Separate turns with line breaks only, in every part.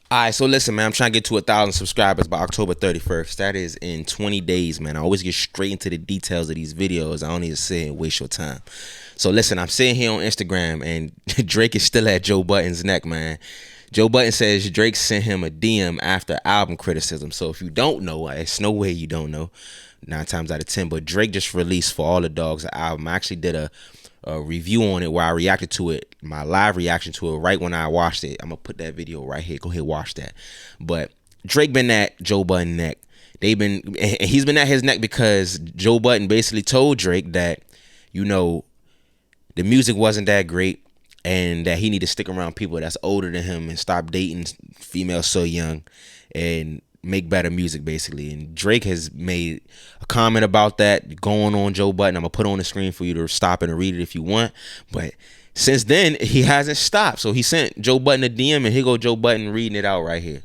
All right, so listen, man. I'm trying to get to 1,000 subscribers by October 31st. That is in 20 days, man. I always get straight into the details of these videos. I don't need to sit and waste your time. So listen, I'm sitting here on Instagram, and Drake is still at Joe Budden's neck, man. Joe Budden says Drake sent him a DM after album criticism. So if you don't know, it's no way you don't know. 9 times out of 10. But Drake just released For All the Dogs an album. I actually did a review on it where I reacted to it, my live reaction to it right when I watched it. I'm gonna put that video right here. Go ahead, watch that. But Drake been at Joe Budden neck. He's been at his neck because Joe Budden basically told Drake that, you know, the music wasn't that great and that he need to stick around people that's older than him and stop dating females so young and make better music, basically. And Drake has made a comment about that going on Joe Budden. I'm gonna put it on the screen for you to stop it and read it if you want. But since then, he hasn't stopped. So he sent Joe Budden a DM, and here go Joe Budden reading it out right here.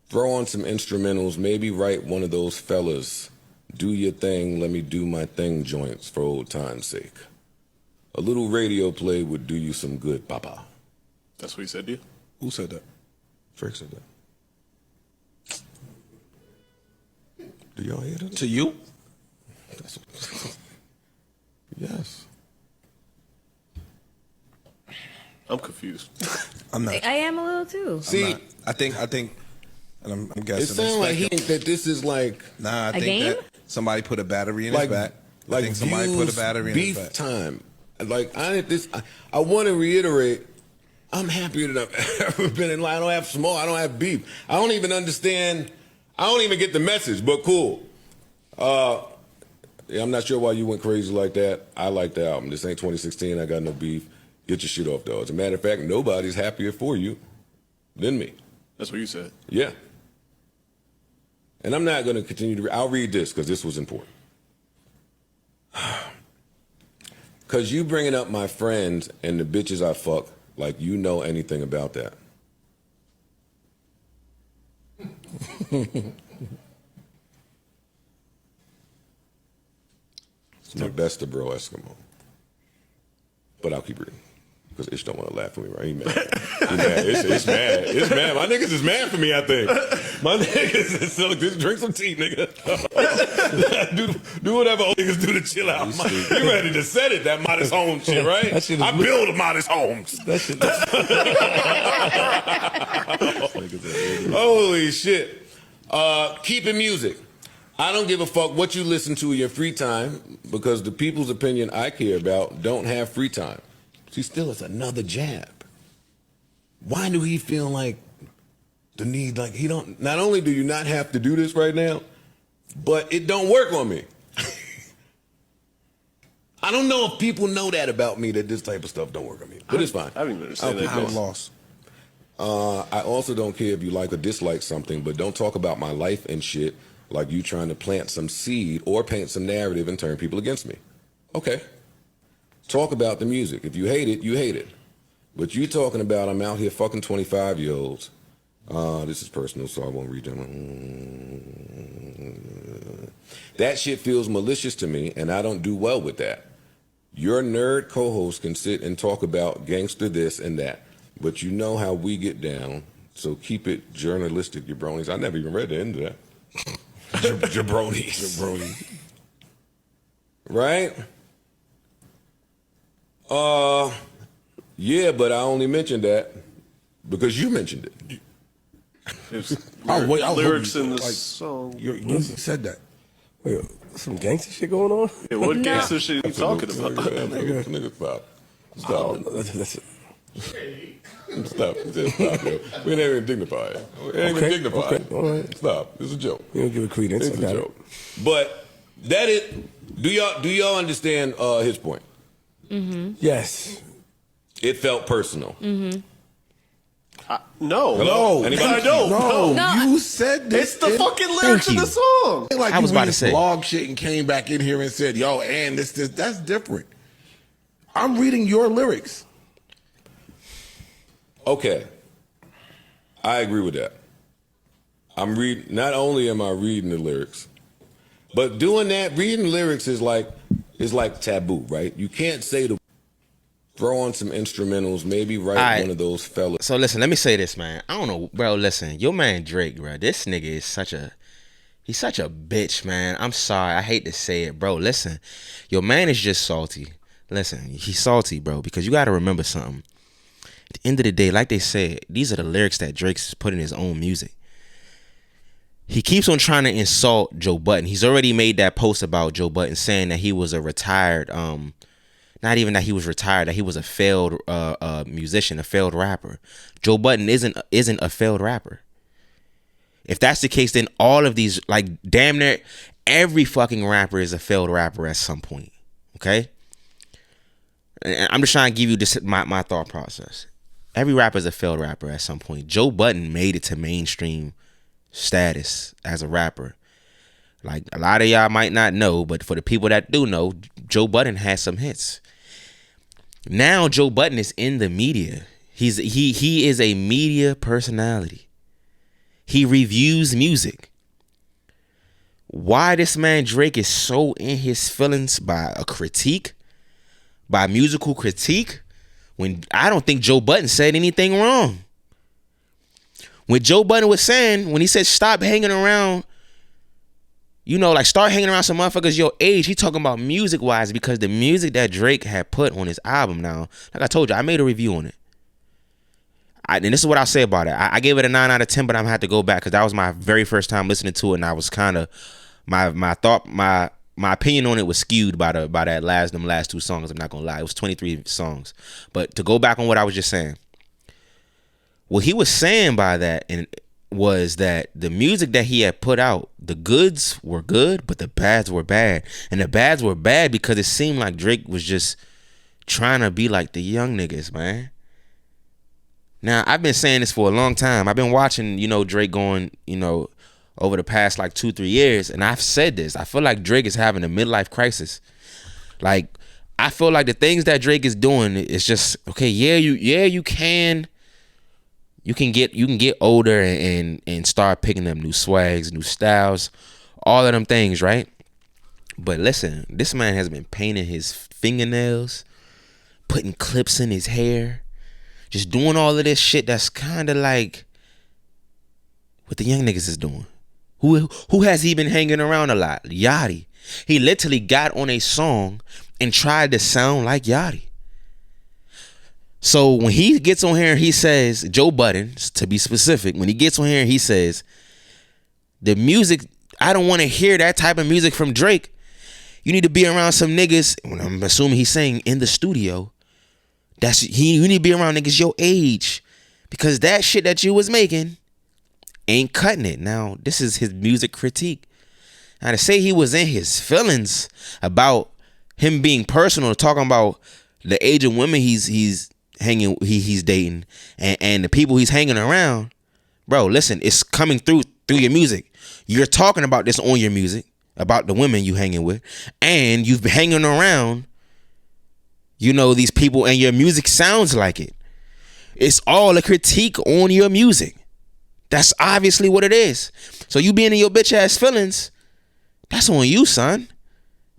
Throw on some instrumentals, maybe write one of those fellas. Do your thing, let me do my thing joints for old time's sake. A little radio play would do you some good, papa.
That's what he said to you?
Who said that? Drake said that. Do y'all hear that?
To you?
That's yes.
I'm confused.
I'm not.
I am a little too.
See,
I think, and I'm guessing.
it sounds like he thinks that this is like
Nah, I think
game?
that somebody put a battery in
like
his back. I
like
think somebody put a battery in his
beef
back.
time. Like I want to reiterate. I'm happier than I've ever been in life. I don't have smoke. I don't have beef. I don't even understand. I don't even get the message, but cool. Yeah, I'm not sure why you went crazy like that. I like the album. This ain't 2016. I got no beef. Get your shit off, though. As a matter of fact, nobody's happier for you than me.
That's what you said.
Yeah. And I'm not going to continue to I'll read this because this was important. Because you bringing up my friends and the bitches I fuck like you know anything about that. It's my best to bro Eskimo. But I'll keep reading. Because Ish don't want to laugh at me, right? He mad. He mad. It's mad. It's mad. My niggas is mad for me, I think. My niggas is so just drink some tea, nigga. do whatever old niggas do to chill out. You ready to set it, that modest home shit, right? I build modest homes. That shit Holy shit. Keeping music. I don't give a fuck what you listen to in your free time because the people's opinion I care about don't have free time. See, still, it's another jab. Why do he feel like the need, like he don't, not only do you not have to do this right now, but it don't work on me. I don't know if people know that about me, that this type of stuff don't work on me, but it's fine.
I don't even understand that.
I'm lost.
I also don't care if you like or dislike something, but don't talk about my life and shit like you trying to plant some seed or paint some narrative and turn people against me. Okay. Talk about the music. If you hate it, you hate it. But you talking about I'm out here fucking 25-year-olds. This is personal, so I won't read them. That shit feels malicious to me, and I don't do well with that. Your nerd co-host can sit and talk about gangster this and that, but you know how we get down, so keep it journalistic, jabronis. I never even read the end of that. Jabronis. Jabronis. Right? Yeah, but I only mentioned that because you mentioned it.
Lyrics in the song.
You said that.
Wait, some gangster shit going on?
Yeah, what gangster shit are you talking about?
Nigga, stop.
That's it.
Stop, yo. We ain't even dignified. We ain't even dignified.
Okay, all right.
Stop. It's a joke.
You don't give it credence.
It's a joke. But that is. Do y'all understand his point?
Mm-hmm.
Yes.
It felt personal.
Mm-hmm.
No.
Hello? Anybody?
I don't.
No,
You said this.
It's the fucking lyrics of the song.
Like
I was
you
about
read
to say.
blog shit and came back in here and said, "Yo, and this, that's different." I'm reading your lyrics.
Okay. I agree with that. Not only am I reading the lyrics, but doing that, reading lyrics is like taboo, right? You can't say the Throw on some instrumentals. Maybe write
All right.
one of those fellas.
So listen, let me say this, man. I don't know, bro. Listen, your man Drake, bro. This nigga is he's such a bitch, man. I'm sorry. I hate to say it, bro. Listen, your man is just salty. Listen, he's salty, bro, because you got to remember something. At the end of the day, like they said, these are the lyrics that Drake's put in his own music. He keeps on trying to insult Joe Budden. He's already made that post about Joe Budden saying that he was a retired, not even that he was retired, that he was a failed musician, a failed rapper. Joe Budden isn't a failed rapper. If that's the case, then all of these, like damn near every fucking rapper is a failed rapper at some point. Okay? And I'm just trying to give you this my thought process. Every rapper is a failed rapper at some point. Joe Budden made it to mainstream status as a rapper. Like a lot of y'all might not know, but for the people that do know, Joe Budden has some hits. Now Joe Budden is in the media. He is a media personality. He reviews music. Why this man Drake is so in his feelings by a critique, by musical critique, when I don't think Joe Budden said anything wrong. When Joe Budden was saying, when he said stop hanging around, you know, like start hanging around some motherfuckers your age, he talking about music wise, because the music that Drake had put on his album now, like I told you, I made a review on it. And this is what I'll say about it. I gave it a 9 out of 10, but I'm gonna have to go back because that was my very first time listening to it, and I was kind of my opinion on it was skewed by them last 2 songs. I'm not gonna lie, it was 23 songs. But to go back on what I was just saying, what he was saying by that was that the music that he had put out, the goods were good, but the bads were bad, and the bads were bad because it seemed like Drake was just trying to be like the young niggas, man. Now, I've been saying this for a long time. I've been watching, Drake going, over the past like 2-3 years. And I've said this. I feel like Drake is having a midlife crisis. Like, I feel like the things that Drake is doing is just, okay, you can get older and start picking up new swags, new styles, all of them things, right? But listen, this man has been painting his fingernails, putting clips in his hair, just doing all of this shit that's kind of like what the young niggas is doing. Who has he been hanging around a lot? Yachty. He literally got on a song and tried to sound like Yachty. So when he gets on here and he says, Joe Budden, to be specific, when he gets on here and he says, the music, I don't want to hear that type of music from Drake. You need to be around some niggas, I'm assuming he's saying in the studio, you need to be around niggas your age, because that shit that you was making ain't cutting it. Now, this is his music critique. Now, to say he was in his feelings about him being personal, talking about the age of women he's dating and the people he's hanging around, bro, listen, it's coming through your music. You're talking about this on your music, about the women you hanging with, and you've been hanging around these people, and your music sounds like it. It's all a critique on your music. That's obviously what it is. So you being in your bitch ass feelings, that's on you, son.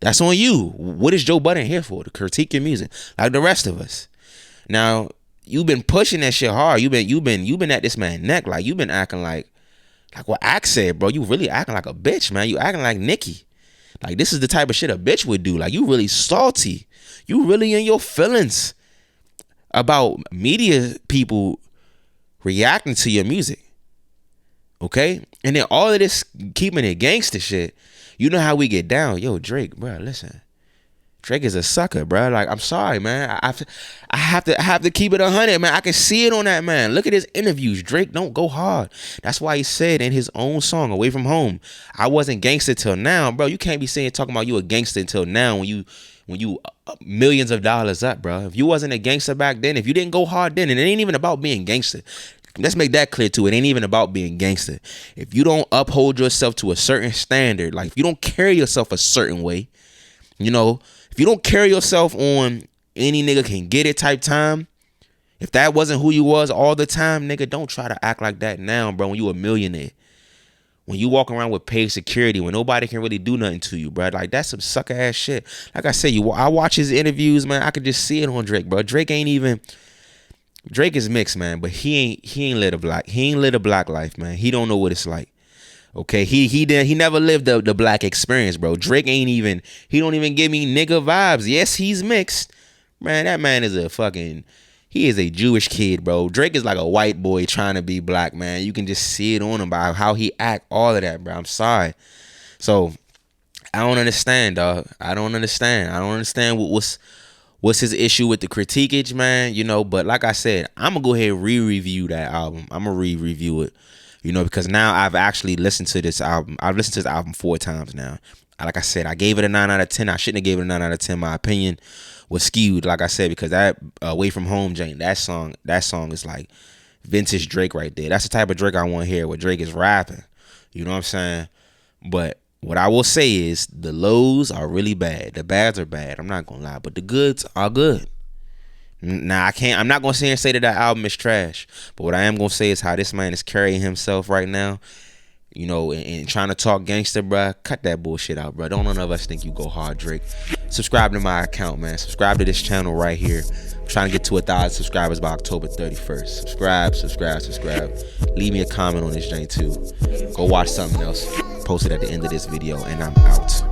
That's on you. What is Joe Budden here for? To critique your music, like the rest of us. Now, you've been pushing that shit hard. You've been at this man's neck. Like, you've been acting like what Axe said, bro. You really acting like a bitch, man. You acting like Nicki. Like, this is the type of shit a bitch would do. Like, you really salty. You really in your feelings about media people reacting to your music. Okay? And then all of this keeping it gangster shit, you know how we get down. Yo, Drake, bro, listen. Drake is a sucker, bro. Like, I'm sorry, man. I have to keep it 100, man. I can see it on that man. Look at his interviews. Drake don't go hard. That's why he said in his own song, Away From Home, I wasn't gangster till now, bro. You can't be talking about you a gangster until now when you millions of dollars up, bro. If you wasn't a gangster back then, if you didn't go hard then, and it ain't even about being gangster. Let's make that clear too. It ain't even about being gangster. If you don't uphold yourself to a certain standard, like if you don't carry yourself a certain way, if you don't carry yourself on any nigga can get it type time, if that wasn't who you was all the time, nigga, don't try to act like that now, bro, when you a millionaire. when you walk around with paid security, when nobody can really do nothing to you, bro. Like, that's some sucker ass shit. Like I said, I watch his interviews, man. I could just see it on Drake, bro. Drake is mixed, man, but he ain't live a black life, man. He don't know what it's like. Okay, he never lived the black experience, bro. Drake he don't even give me nigga vibes. Yes, he's mixed. Man, that man is he is a Jewish kid, bro. Drake is like a white boy trying to be black, man. You can just see it on him by how he act, all of that, bro. I'm sorry. So, I don't understand, dog. I don't understand what's his issue with the critiquage, man, you know. But like I said, I'm going to go ahead and re-review that album. I'm going to re-review it. You know, because now I've actually listened to this album. I've listened to this album 4 times now. Like I said, I gave it a 9 out of 10. I shouldn't have gave it a 9 out of 10. My opinion was skewed, like I said, because that Away From Home, Jane, that song is like vintage Drake right there. That's the type of Drake I want to hear, where Drake is rapping. You know what I'm saying? But what I will say is the lows are really bad. The bads are bad. I'm not going to lie. But the goods are good. Now, I'm not going to sit here and say that album is trash. But what I am going to say is how this man is carrying himself right now. You know, and trying to talk gangster, bruh. Cut that bullshit out, bruh. Don't none of us think you go hard, Drake. Subscribe to my account, man. Subscribe to this channel right here. I'm trying to get to 1,000 subscribers by October 31st. Subscribe. Leave me a comment on this, Jane, too. Go watch something else. Post it at the end of this video, and I'm out.